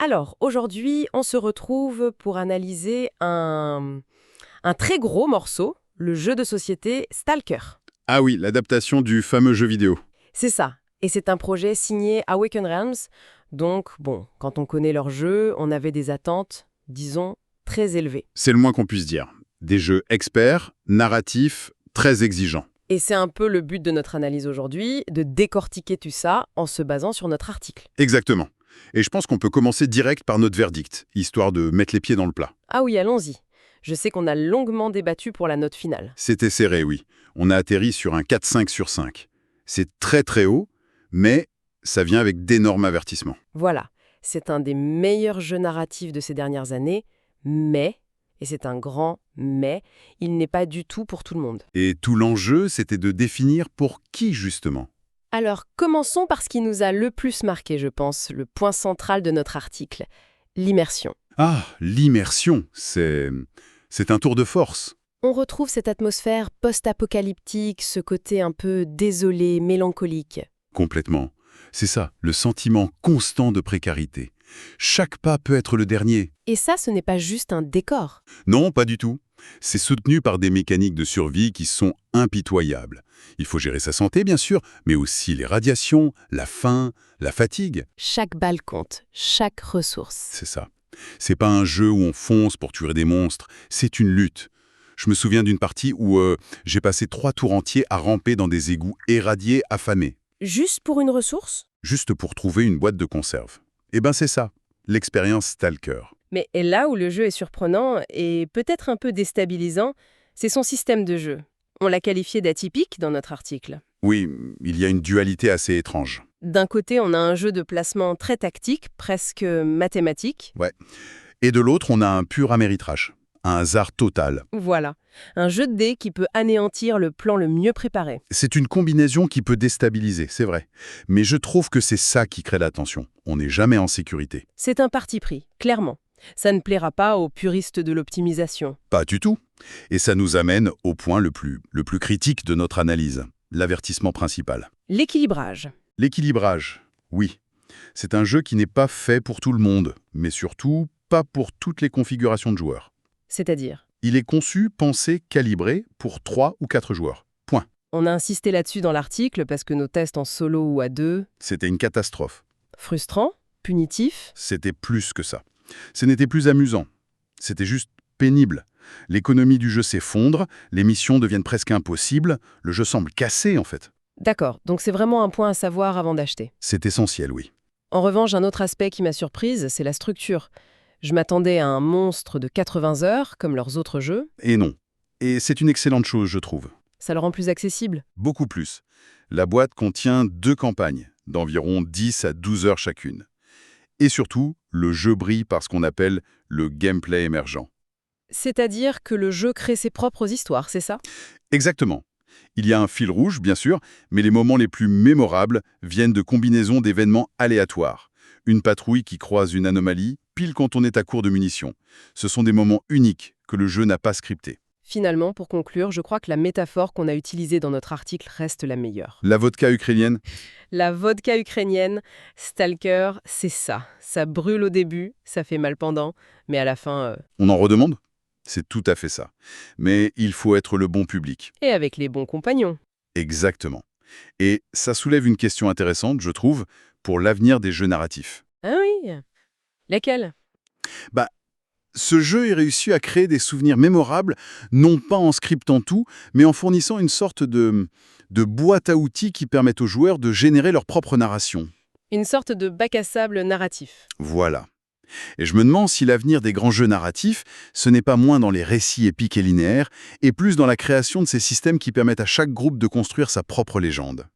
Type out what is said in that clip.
Alors, aujourd'hui, on se retrouve pour analyser un très gros morceau, le jeu de société Stalker. Ah oui, l'adaptation du fameux jeu vidéo. C'est ça. Et c'est un projet signé Awaken Realms. Donc, bon, quand on connaît leur jeu, on avait des attentes, disons, très élevées. C'est le moins qu'on puisse dire. Des jeux experts, narratifs, très exigeants. Et c'est un peu le but de notre analyse aujourd'hui, de décortiquer tout ça en se basant sur notre article. Exactement. Et je pense qu'on peut commencer direct par notre verdict, histoire de mettre les pieds dans le plat. Ah oui, allons-y. Je sais qu'on a longuement débattu pour la note finale. C'était serré, oui. On a atterri sur un 4,5 sur 5. C'est très très haut, mais ça vient avec d'énormes avertissements. Voilà, c'est un des meilleurs jeux narratifs de ces dernières années, mais, et c'est un grand mais, il n'est pas du tout pour tout le monde. Et tout l'enjeu, c'était de définir pour qui, justement. Alors, commençons par ce qui nous a le plus marqué, je pense, le point central de notre article, l'immersion. Ah, l'immersion, c'est un tour de force. On retrouve cette atmosphère post-apocalyptique, ce côté un peu désolé, mélancolique. Complètement. C'est ça, le sentiment constant de précarité. Chaque pas peut être le dernier. Et ça, ce n'est pas juste un décor. Non, pas du tout. C'est soutenu par des mécaniques de survie qui sont impitoyables. Il faut gérer sa santé, bien sûr, mais aussi les radiations, la faim, la fatigue. Chaque balle compte, chaque ressource. C'est ça. C'est pas un jeu où on fonce pour tuer des monstres, c'est une lutte. Je me souviens d'une partie où j'ai passé 3 tours entiers à ramper dans des égouts irradiés, affamés, Juste pour une ressource ? juste pour trouver une boîte de conserve. Eh ben c'est ça, l'expérience Stalker. Mais et là où le jeu est surprenant et peut-être un peu déstabilisant, c'est son système de jeu. On l'a qualifié d'atypique dans notre article. Oui, il y a une dualité assez étrange. D'un côté, on a un jeu de placement très tactique, presque mathématique. Ouais. Et de l'autre, on a un pur améritrage, un hasard total. Voilà, un jeu de dés qui peut anéantir le plan le mieux préparé. C'est une combinaison qui peut déstabiliser, c'est vrai. Mais je trouve que c'est ça qui crée la tension. On n'est jamais en sécurité. C'est un parti pris, clairement. Ça ne plaira pas aux puristes de l'optimisation. Pas du tout. Et ça nous amène au point le plus critique de notre analyse, l'avertissement principal. L'équilibrage. L'équilibrage, oui. C'est un jeu qui n'est pas fait pour tout le monde, mais surtout pas pour toutes les configurations de joueurs. C'est-à-dire, Il est conçu, pensé, calibré pour 3 ou 4 joueurs. Point. on a insisté là-dessus dans l'article parce que nos tests en solo ou à deux, C'était une catastrophe. frustrants, punitifs, C'était plus que ça. Ce n'était plus amusant. C'était juste pénible. L'économie du jeu s'effondre, les missions deviennent presque impossibles, le jeu semble cassé en fait. d'accord, donc c'est vraiment un point à savoir avant d'acheter. C'est essentiel, oui. En revanche, un autre aspect qui m'a surprise, c'est la structure. Je m'attendais à un monstre de 80 heures, comme leurs autres jeux. Et non. Et c'est une excellente chose, je trouve. Ça le rend plus accessible. Beaucoup plus. La boîte contient 2 campagnes, d'environ 10 à 12 heures chacune. Et surtout, le jeu brille par ce qu'on appelle le gameplay émergent. C'est-à-dire que le jeu crée ses propres histoires, c'est ça ? Exactement. Il y a un fil rouge, bien sûr, mais les moments les plus mémorables viennent de combinaisons d'événements aléatoires. Une patrouille qui croise une anomalie, pile quand on est à court de munitions. Ce sont des moments uniques que le jeu n'a pas scriptés. Finalement, pour conclure, je crois que la métaphore qu'on a utilisée dans notre article reste la meilleure. La vodka ukrainienne, La vodka ukrainienne, Stalker, c'est ça. Ça brûle au début, ça fait mal pendant, mais à la fin, on en redemande? C'est tout à fait ça. Mais il faut être le bon public. et avec les bons compagnons. Exactement. Et ça soulève une question intéressante, je trouve, pour l'avenir des jeux narratifs. Ah oui. Lesquels ? Ce jeu est réussi à créer des souvenirs mémorables, non pas en scriptant tout, mais en fournissant une sorte de boîte à outils qui permettent aux joueurs de générer leur propre narration. Une sorte de bac à sable narratif. Voilà. Et je me demande si l'avenir des grands jeux narratifs, ce n'est pas moins dans les récits épiques et linéaires, et plus dans la création de ces systèmes qui permettent à chaque groupe de construire sa propre légende.